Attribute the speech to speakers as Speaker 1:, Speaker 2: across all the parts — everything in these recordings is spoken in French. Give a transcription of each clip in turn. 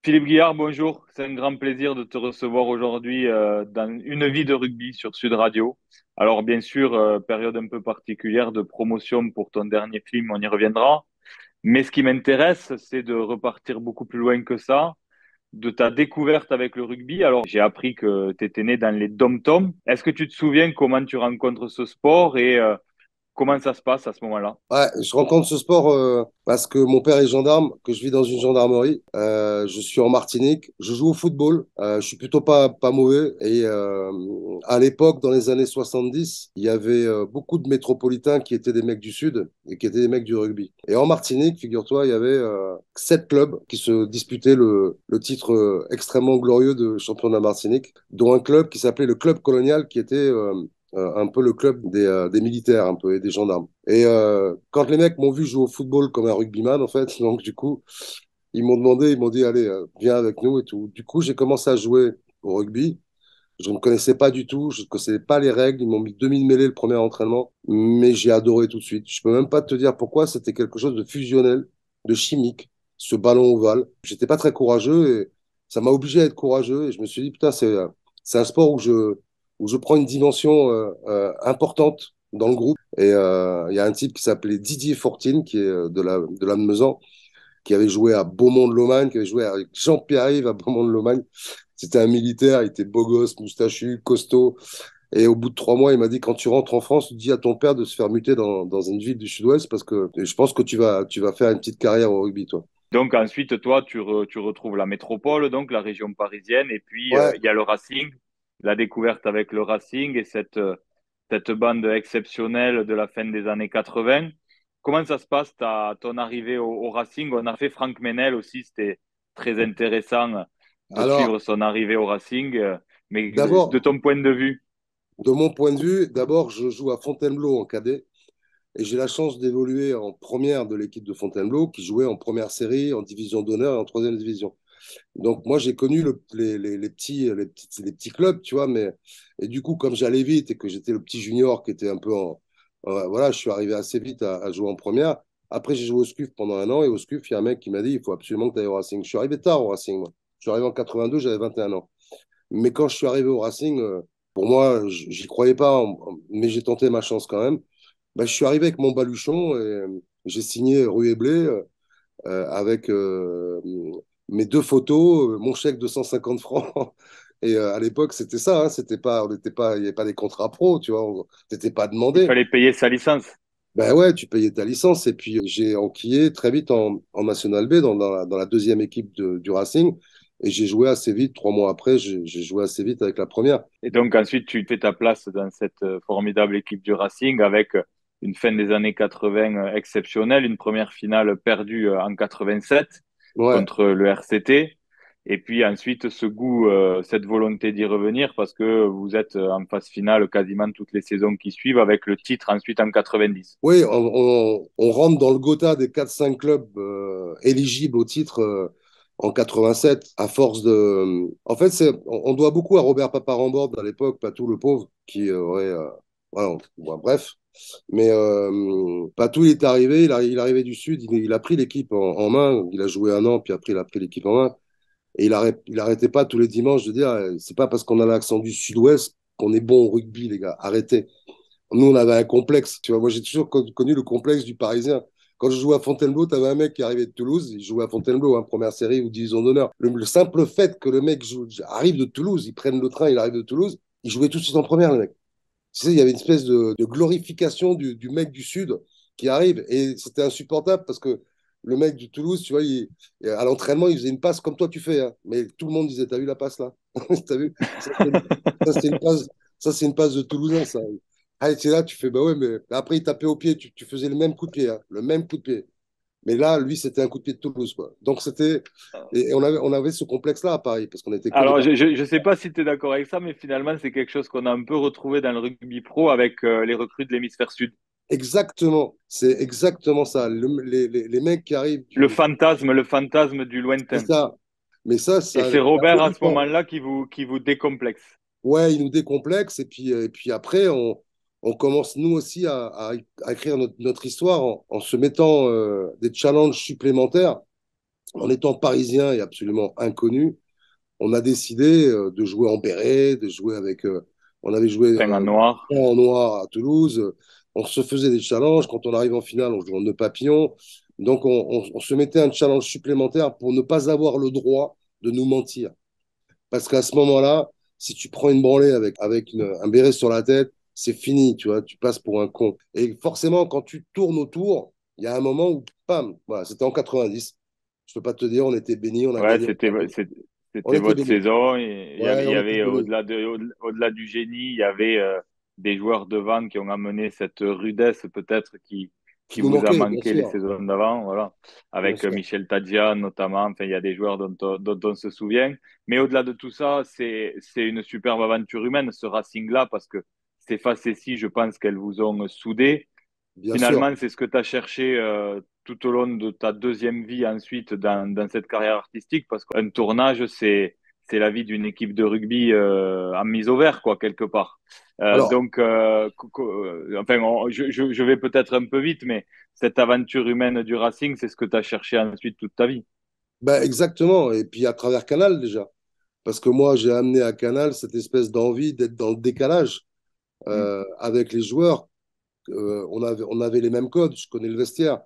Speaker 1: Philippe Guillard, bonjour. C'est un grand plaisir de te recevoir aujourd'hui dans une vie de rugby sur Sud Radio. Alors, bien sûr, période un peu particulière de promotion pour ton dernier film, on y reviendra. Mais ce qui m'intéresse, c'est de repartir beaucoup plus loin que ça, de ta découverte avec le rugby. Alors, j'ai appris que tu étais né dans les dom-toms. Est-ce que tu te souviens comment tu rencontres ce sport et comment ça se passe à ce moment-là?
Speaker 2: Ouais, je rencontre ce sport parce que mon père est gendarme, que je vis dans une gendarmerie. Je suis en Martinique. Je joue au football. Je suis plutôt pas mauvais. Et à l'époque, dans les années 70, il y avait beaucoup de métropolitains qui étaient des mecs du Sud et qui étaient des mecs du rugby. Et en Martinique, figure-toi, il y avait 7 clubs qui se disputaient le titre extrêmement glorieux de champion de la Martinique, dont un club qui s'appelait le Club Colonial, qui était un peu le club des militaires un peu et des gendarmes. Et quand les mecs m'ont vu jouer au football comme un rugbyman, en fait, donc du coup, ils m'ont dit, allez, viens avec nous et tout. Du coup, j'ai commencé à jouer au rugby. Je ne connaissais pas du tout, je ne connaissais pas les règles. Ils m'ont mis 2000 mêlées le premier entraînement, mais j'ai adoré tout de suite. Je peux même pas te dire pourquoi, c'était quelque chose de fusionnel, de chimique, ce ballon ovale. J'étais pas très courageux et ça m'a obligé à être courageux. Et je me suis dit, putain, c'est un sport où je prends une dimension importante dans le groupe. Et il y a un type qui s'appelait Didier Fortine, qui est de la Meuson, qui avait joué à Beaumont-de-Lomagne, qui avait joué avec Jean-Pierre-Yves à Beaumont-de-Lomagne. C'était un militaire, il était beau gosse, moustachu, costaud. Et au bout de 3 mois, il m'a dit, quand tu rentres en France, dis à ton père de se faire muter dans une ville du Sud-Ouest parce que je pense que tu vas faire une petite carrière au rugby, toi.
Speaker 1: Donc ensuite, toi, tu retrouves la métropole, donc la région parisienne, et puis
Speaker 2: Ouais,
Speaker 1: il y a le Racing, la découverte avec le Racing et cette bande exceptionnelle de la fin des années 80. Comment ça se passe, ton arrivée au Racing? On a fait Franck Menel aussi, c'était très intéressant de
Speaker 2: alors,
Speaker 1: suivre son arrivée au Racing, mais de
Speaker 2: d'abord,
Speaker 1: ton point de vue.
Speaker 2: de mon point de vue, d'abord, je joue à Fontainebleau en cadet et j'ai la chance d'évoluer en première de l'équipe de Fontainebleau qui jouait en première série, en division d'honneur et en troisième division. Donc moi j'ai connu les petits clubs, tu vois, mais et du coup comme j'allais vite et que j'étais le petit junior qui était un peu voilà, je suis arrivé assez vite à jouer en première. Après j'ai joué au SCUF pendant un an et au SCUF il y a un mec qui m'a dit il faut absolument que tu ailles au Racing. Je suis arrivé tard au Racing, moi. Je suis arrivé en 82, j'avais 21 ans. Mais quand je suis arrivé au Racing, pour moi j'y croyais pas, mais j'ai tenté ma chance quand même. Ben, je suis arrivé avec mon baluchon et j'ai signé rue et Blé avec mes 2 photos, mon chèque de 150 francs. Et à l'époque, c'était ça, hein, c'était pas, on n'était pas, il n'y avait pas des contrats pro, tu vois, t'étais pas
Speaker 1: Il
Speaker 2: demandé.
Speaker 1: fallait payer sa licence.
Speaker 2: Ben ouais, tu payais ta licence. Et puis j'ai enquillé très vite en National B, dans la deuxième équipe du Racing. Et j'ai joué assez vite, 3 mois après, j'ai joué assez vite avec la première.
Speaker 1: Et donc ensuite, tu fais ta place dans cette formidable équipe du Racing avec une fin des années 80 exceptionnelle, une première finale perdue en 87
Speaker 2: Ouais.
Speaker 1: contre le RCT. Et puis ensuite, ce goût, cette volonté d'y revenir parce que vous êtes en phase finale quasiment toutes les saisons qui suivent avec le titre ensuite en 90.
Speaker 2: Oui, on rentre dans le Gotha des 4-5 clubs éligibles au titre en 87 à force de. En fait, on doit beaucoup à Robert Paparamborde à l'époque, Patou le pauvre, qui aurait. Voilà, bon, bref. Mais Patou, il est arrivé, il est arrivé du Sud, il a pris l'équipe en main, il a joué un an, puis après, il a pris l'équipe en main. Et il arrêtait pas tous les dimanches de dire c'est pas parce qu'on a l'accent du Sud-Ouest qu'on est bon au rugby, les gars, arrêtez. Nous, on avait un complexe. Tu vois, moi, j'ai toujours connu le complexe du Parisien. Quand je jouais à Fontainebleau, tu avais un mec qui arrivait de Toulouse, il jouait à Fontainebleau, hein, première série ou division d'honneur. Le simple fait que le mec arrive de Toulouse, il prenne le train, il arrive de Toulouse, il jouait tout de suite en première, le mec. Tu sais, il y avait une espèce de glorification du mec du Sud qui arrive. Et c'était insupportable parce que le mec du Toulouse, tu vois, à l'entraînement, il faisait une passe comme toi tu fais, hein. Mais tout le monde disait, t'as vu la passe là? T'as vu? Ça, c'est une passe, ça, c'est une passe de Toulousain, ça. Ah, c'est là, tu fais, bah ouais, mais après, il tapait au pied, tu faisais le même coup de pied, hein, le même coup de pied. Mais là, lui, c'était un coup de pied de Toulouse, quoi. Donc, c'était. Et on avait ce complexe-là à Paris, parce qu'on était que des
Speaker 1: Alors,
Speaker 2: Parisiens.
Speaker 1: je sais pas si tu es d'accord avec ça, mais finalement, c'est quelque chose qu'on a un peu retrouvé dans le rugby pro avec les recrues de l'hémisphère sud.
Speaker 2: Exactement, c'est exactement ça. Les mecs qui arrivent
Speaker 1: Le fantasme du
Speaker 2: c'est
Speaker 1: lointain.
Speaker 2: ça. Mais
Speaker 1: Et
Speaker 2: ça a
Speaker 1: c'est
Speaker 2: peu
Speaker 1: Robert à
Speaker 2: du
Speaker 1: ce
Speaker 2: temps.
Speaker 1: moment-là qui vous décomplexe.
Speaker 2: Ouais, il nous décomplexe. Et puis après, on commence nous aussi à écrire notre histoire en se mettant des challenges supplémentaires. en étant parisien et absolument inconnu, on a décidé de jouer en béret, de jouer avec. On avait joué
Speaker 1: Peint en noir.
Speaker 2: en noir à Toulouse. On se faisait des challenges. Quand on arrive en finale, on joue en nœud papillon. Donc, on se mettait un challenge supplémentaire pour ne pas avoir le droit de nous mentir. Parce qu'à ce moment-là, si tu prends une branlée avec un béret sur la tête, c'est fini, tu vois, tu passes pour un con. Et forcément, quand tu tournes autour, il y a un moment où, pam, voilà, c'était en 90. Je peux pas te dire, on était bénis, on a
Speaker 1: Ouais,
Speaker 2: gagné. On
Speaker 1: c'était
Speaker 2: était
Speaker 1: votre
Speaker 2: bénis.
Speaker 1: saison. Et
Speaker 2: Ouais,
Speaker 1: il y
Speaker 2: on était
Speaker 1: avait
Speaker 2: bénis.
Speaker 1: au-delà du génie, il y avait des joueurs devant qui ont amené cette rudesse peut-être
Speaker 2: Qui
Speaker 1: qui
Speaker 2: nous
Speaker 1: vous a
Speaker 2: manquait, bien
Speaker 1: manqué les
Speaker 2: sûr,
Speaker 1: saisons d'avant, voilà.
Speaker 2: bien
Speaker 1: Avec
Speaker 2: sûr.
Speaker 1: Michel Tadja notamment. Enfin, il y a des joueurs dont on se souvient. Mais au-delà de tout ça, c'est une superbe aventure humaine, ce Racing-là, parce que ces facéties, je pense qu'elles vous ont soudés.
Speaker 2: Bien sûr.
Speaker 1: Finalement, c'est ce que tu as cherché tout au long de ta deuxième vie ensuite dans cette carrière artistique, parce qu'un tournage, c'est la vie d'une équipe de rugby en mise au vert, quoi, quelque part.
Speaker 2: Alors,
Speaker 1: Donc, enfin, je vais peut-être un peu vite, mais cette aventure humaine du Racing, c'est ce que tu as cherché ensuite toute ta vie.
Speaker 2: ben exactement. Et puis à travers Canal déjà. Parce que moi, j'ai amené à Canal cette espèce d'envie d'être dans le décalage
Speaker 1: Mm.
Speaker 2: avec les joueurs. On avait les mêmes codes, je connais le vestiaire.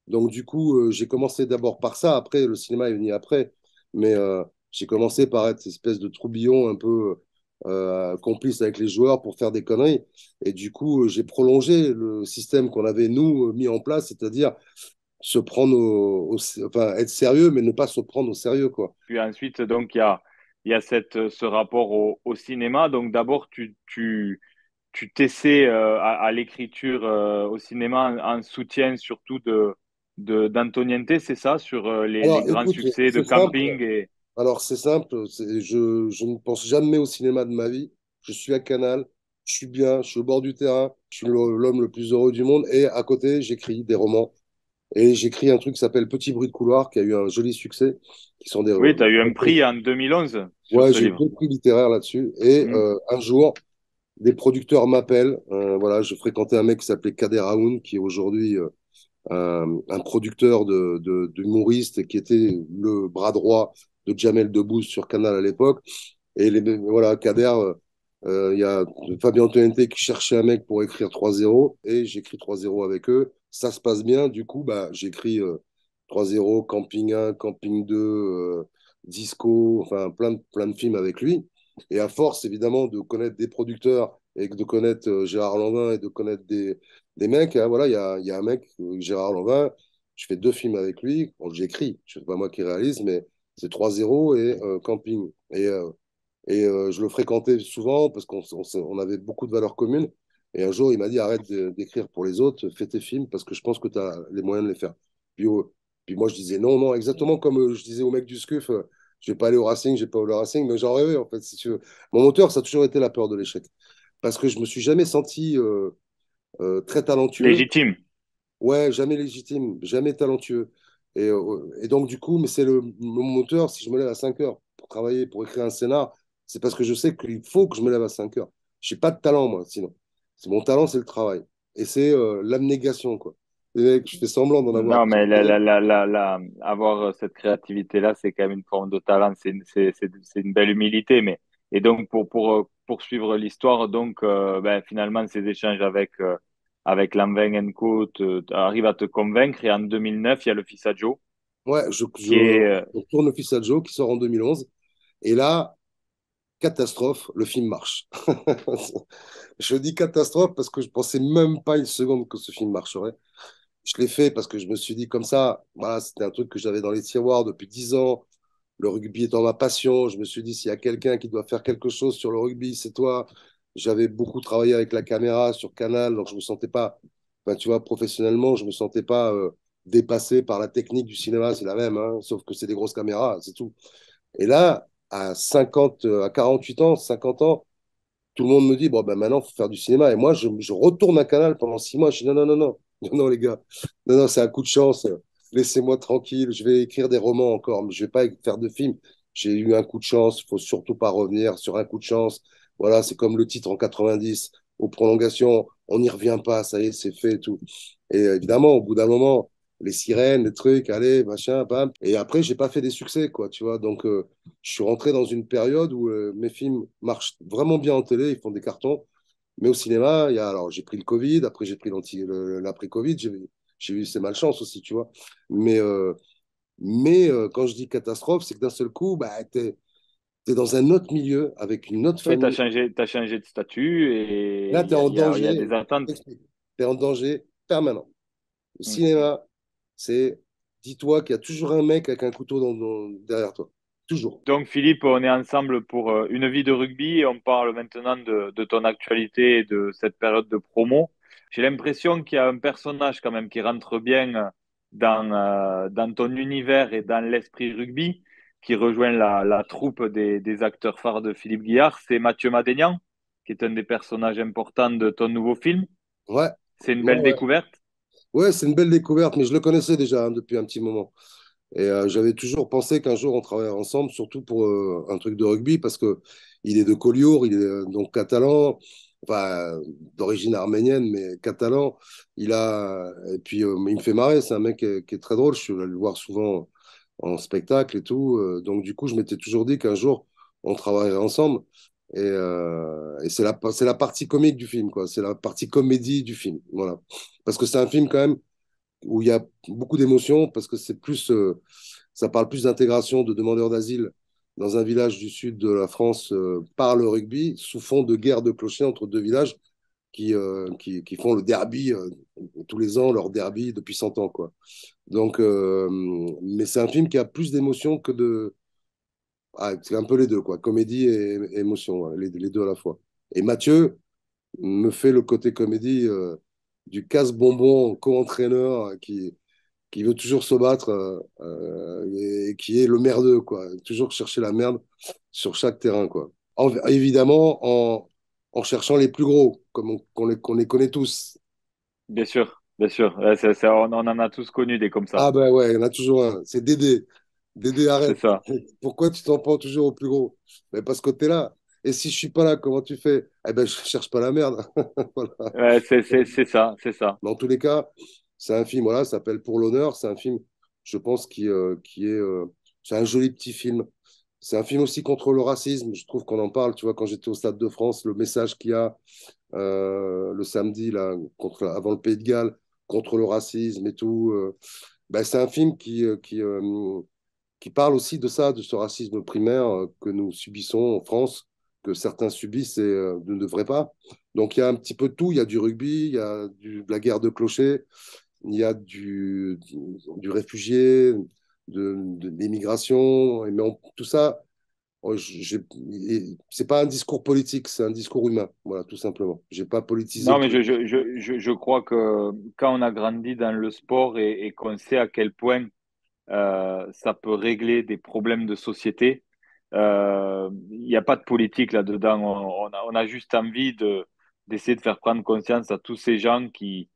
Speaker 2: Donc, du coup, j'ai commencé d'abord par ça. Après, le cinéma est venu après. Mais j'ai commencé par être cette espèce de troubillon un peu complice avec les joueurs pour faire des conneries. Et du coup, j'ai prolongé le système qu'on avait, nous, mis en place, c'est-à-dire se prendre enfin, être sérieux, mais ne pas se prendre au sérieux, quoi.
Speaker 1: Puis ensuite, donc, il y a ce rapport au cinéma. Donc, d'abord, tu t'essaies à l'écriture au cinéma en soutien surtout d'Antoniente, c'est ça, sur les
Speaker 2: Alors,
Speaker 1: grands
Speaker 2: écoute,
Speaker 1: succès de
Speaker 2: c'est simple.
Speaker 1: camping et
Speaker 2: Alors, c'est simple. Je ne pense jamais au cinéma de ma vie. Je suis à Canal. Je suis bien. Je suis au bord du terrain. Je suis l'homme le plus heureux du monde. Et à côté, j'écris des romans. Et j'écris un truc qui s'appelle Petit bruit de couloir, qui a eu un joli succès, qui sont des...
Speaker 1: oui, tu as eu un prix en 2011 sur
Speaker 2: Ouais,
Speaker 1: ce
Speaker 2: j'ai eu
Speaker 1: livre.
Speaker 2: deux prix littéraires là-dessus. Et
Speaker 1: Hmm.
Speaker 2: un jour, des producteurs m'appellent. Voilà, je fréquentais un mec qui s'appelait Kader Aoun, qui est aujourd'hui un producteur d'humoristes et qui était le bras droit de Jamel Debbouze sur Canal à l'époque. Et voilà, Kader, il y a Fabien Antoinette qui cherchait un mec pour écrire 3-0 et j'écris 3-0 avec eux. Ça se passe bien. Du coup, bah, j'écris 3-0, Camping 1, Camping 2, Disco, enfin plein de films avec lui. Et à force, évidemment, de connaître des producteurs et de connaître Gérard Lanvin et de connaître des mecs, hein, voilà, il y a un mec, Gérard Lanvin, je fais deux films avec lui. Bon, j'écris, je ne sais pas moi qui réalise, mais c'est 3-0 et Camping. Et je le fréquentais souvent parce on avait beaucoup de valeurs communes. Et un jour, il m'a dit, arrête d'écrire pour les autres, fais tes films parce que je pense que tu as les moyens de les faire. Puis, puis moi, je disais non, non, exactement comme je disais au mec du SCUF, je vais pas aller au Racing, je vais pas aller au Racing, mais j'en rêvais en fait, si tu veux. Mon moteur, ça a toujours été la peur de l'échec. Parce que je me suis jamais senti très talentueux.
Speaker 1: Légitime.
Speaker 2: Ouais, jamais légitime, jamais talentueux. Et donc, du coup, mais c'est mon moteur, si je me lève à 5 heures pour travailler, pour écrire un scénar, c'est parce que je sais qu'il faut que je me lève à 5 heures. Je n'ai pas de talent, moi, sinon. Mon talent, c'est le travail. Et c'est l'abnégation, quoi. Et mec, je fais semblant d'en avoir.
Speaker 1: Non, mais avoir cette créativité-là, c'est quand même une forme de talent, c'est une belle humilité. Mais, et donc, pour poursuivre l'histoire, donc, ben, finalement, ces échanges avec Lanvin Co. Arrivent à te convaincre. Et en 2009, il y a le fils à Joe,
Speaker 2: Ouais,
Speaker 1: qui est,
Speaker 2: on tourne le fils à Joe qui sort en 2011. Et là, catastrophe, le film marche. Je dis catastrophe parce que je pensais même pas une seconde que ce film marcherait. Je l'ai fait parce que je me suis dit comme ça, voilà, c'était un truc que j'avais dans les tiroirs depuis 10 ans. Le rugby étant ma passion, je me suis dit, s'il y a quelqu'un qui doit faire quelque chose sur le rugby, c'est toi. J'avais beaucoup travaillé avec la caméra sur Canal, donc je me sentais pas, enfin, tu vois, professionnellement, je me sentais pas dépassé par la technique du cinéma, c'est la même, hein, sauf que c'est des grosses caméras, c'est tout. Et là, à 50, à 48 ans, 50 ans, tout le monde me dit, bon, ben maintenant, il faut faire du cinéma. Et moi, je retourne à Canal pendant 6 mois. Je dis, non, non, non, non, non, non, les gars, non, non, c'est un coup de chance. Laissez-moi tranquille. Je vais écrire des romans encore, mais je vais pas faire de films. J'ai eu un coup de chance. Il faut surtout pas revenir sur un coup de chance. Voilà, c'est comme le titre en 90, aux prolongations. On n'y revient pas. Ça y est, c'est fait et tout. Et évidemment, au bout d'un moment, les sirènes, les trucs, allez, machin, bam. Et après, j'ai pas fait des succès, quoi, tu vois. Donc, je suis rentré dans une période où mes films marchent vraiment bien en télé, ils font des cartons. Mais au cinéma, alors j'ai pris le Covid, après j'ai pris l'après-Covid, j'ai eu ces malchances aussi, tu vois. Mais, quand je dis catastrophe, c'est que d'un seul coup, bah, t'es dans un autre milieu, avec une autre
Speaker 1: Oui,
Speaker 2: famille.
Speaker 1: t'as changé de statut
Speaker 2: Et
Speaker 1: et
Speaker 2: là,
Speaker 1: il y a des attentes.
Speaker 2: t'es en danger permanent. Le
Speaker 1: Mm.
Speaker 2: cinéma, c'est, dis-toi qu'il y a toujours un mec avec un couteau derrière toi. Toujours.
Speaker 1: Donc, Philippe, on est ensemble pour une vie de rugby et on parle maintenant de ton actualité et de cette période de promo. J'ai l'impression qu'il y a un personnage quand même qui rentre bien dans ton univers et dans l'esprit rugby, qui rejoint la troupe des acteurs phares de Philippe Guillard. C'est Mathieu Madénian, qui est un des personnages importants de ton nouveau film.
Speaker 2: Ouais,
Speaker 1: C'est une
Speaker 2: ouais,
Speaker 1: belle
Speaker 2: ouais.
Speaker 1: découverte.
Speaker 2: Ouais, c'est une belle découverte, mais je le connaissais déjà depuis un petit moment. Et j'avais toujours pensé qu'un jour on travaillerait ensemble, surtout pour un truc de rugby, parce que il est de Collioure, il est donc catalan, enfin d'origine arménienne, mais catalan. Et puis il me fait marrer, c'est un mec qui est très drôle. Je suis allé le voir souvent en spectacle et tout. Donc du coup, je m'étais toujours dit qu'un jour on travaillerait ensemble. Et c'est la partie comique du film, quoi. C'est la partie comédie du film, voilà. Parce que c'est un film quand même où il y a beaucoup d'émotions parce que ça parle plus d'intégration de demandeurs d'asile dans un village du sud de la France par le rugby, sous fond de guerre de clochers entre deux villages qui font le derby tous les ans, leur derby depuis 100 ans, quoi. Donc, mais c'est un film qui a plus d'émotions que de. Ah, c'est un peu les deux, quoi. Comédie et émotion, ouais, les deux à la fois. Et Mathieu me fait le côté comédie du casse-bonbon co-entraîneur qui veut toujours se battre et qui est le merdeux, quoi. Toujours chercher la merde sur chaque terrain, quoi. Évidemment, en cherchant les plus gros, comme qu'on les connaît tous.
Speaker 1: Bien sûr, bien sûr. Ouais, on en a tous connu des comme ça.
Speaker 2: Ah ben ouais, il y en a toujours un. C'est Dédé. Dédé,
Speaker 1: C'est
Speaker 2: arrête.
Speaker 1: ça.
Speaker 2: Pourquoi tu t'en prends toujours au plus gros? Mais parce que t'es là. Et si je suis pas là, comment tu fais? Eh ben, je cherche pas la merde. Voilà.
Speaker 1: Ouais, c'est ça, c'est ça.
Speaker 2: Dans tous les cas, c'est un film, voilà, ça s'appelle Pour l'honneur. C'est un film, je pense, qui est. C'est un joli petit film. C'est un film aussi contre le racisme. Je trouve qu'on en parle, tu vois, quand j'étais au Stade de France, le message qu'il y a le samedi, là, avant le Pays de Galles, contre le racisme et tout. Ben, c'est un film qui parle aussi de ça, de ce racisme primaire que nous subissons en France, que certains subissent et ne devraient pas. Donc il y a un petit peu de tout. Il y a du rugby, il y a de la guerre de clochers, il y a du réfugié, de l'immigration. Mais tout ça, c'est pas un discours politique, c'est un discours humain. Voilà, tout simplement. J'ai pas politisé le
Speaker 1: Non, mais
Speaker 2: truc.
Speaker 1: je crois que quand on a grandi dans le sport et qu'on sait à quel point ça peut régler des problèmes de société, il n'y a pas de politique là-dedans. On a juste envie d'essayer de faire prendre conscience à tous ces gens qui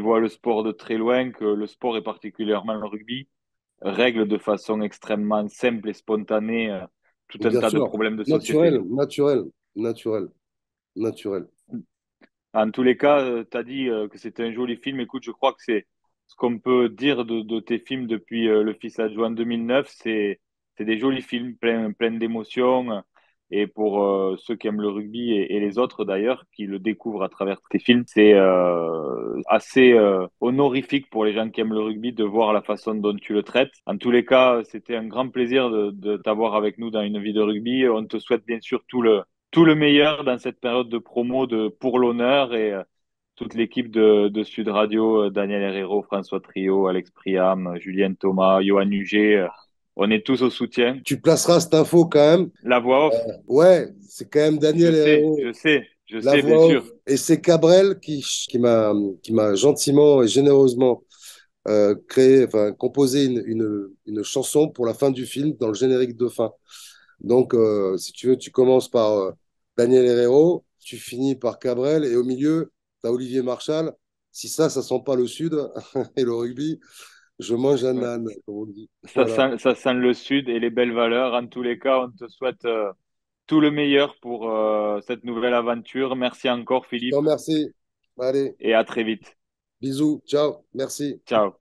Speaker 1: voient le sport de très loin, que le sport et particulièrement le rugby règle de façon extrêmement simple et spontanée tout un
Speaker 2: Bien
Speaker 1: tas de
Speaker 2: sûr,
Speaker 1: problèmes de société.
Speaker 2: naturel, naturel, naturel, naturel.
Speaker 1: En tous les cas, tu as dit que c'était un joli film. Écoute, je crois que c'est ce qu'on peut dire de tes films depuis Le Fils adjoint 2009. C'est des jolis films pleins d'émotions. Et pour ceux qui aiment le rugby et les autres d'ailleurs, qui le découvrent à travers tes films, c'est assez honorifique pour les gens qui aiment le rugby de voir la façon dont tu le traites. En tous les cas, c'était un grand plaisir de t'avoir avec nous dans une vie de rugby. On te souhaite bien sûr tout le meilleur dans cette période de promo de Pour l'honneur et toute l'équipe de Sud Radio, Daniel Herrero, François Trio, Alex Priam, Julien Thomas, Johan Huget, on est tous au soutien.
Speaker 2: Tu placeras cette info quand même.
Speaker 1: La voix off,
Speaker 2: Ouais, c'est quand même Daniel Herrero,
Speaker 1: je
Speaker 2: la
Speaker 1: sais, bien
Speaker 2: voix off.
Speaker 1: sûr.
Speaker 2: Et c'est Cabrel qui m'a gentiment et généreusement enfin, composé une chanson pour la fin du film dans le générique de fin. Donc, si tu veux, tu commences par Daniel Herrero, tu finis par Cabrel et au milieu, tu as Olivier Marchal. Si ça sent pas le Sud et le rugby, je mange un
Speaker 1: Ouais.
Speaker 2: âne, comme on dit. Voilà.
Speaker 1: Ça sent le Sud et les belles valeurs. En tous les cas, on te souhaite tout le meilleur pour cette nouvelle aventure. Merci encore,
Speaker 2: Je te
Speaker 1: Philippe,
Speaker 2: remercie. Allez,
Speaker 1: et à très vite.
Speaker 2: bisous, ciao, merci.
Speaker 1: Ciao.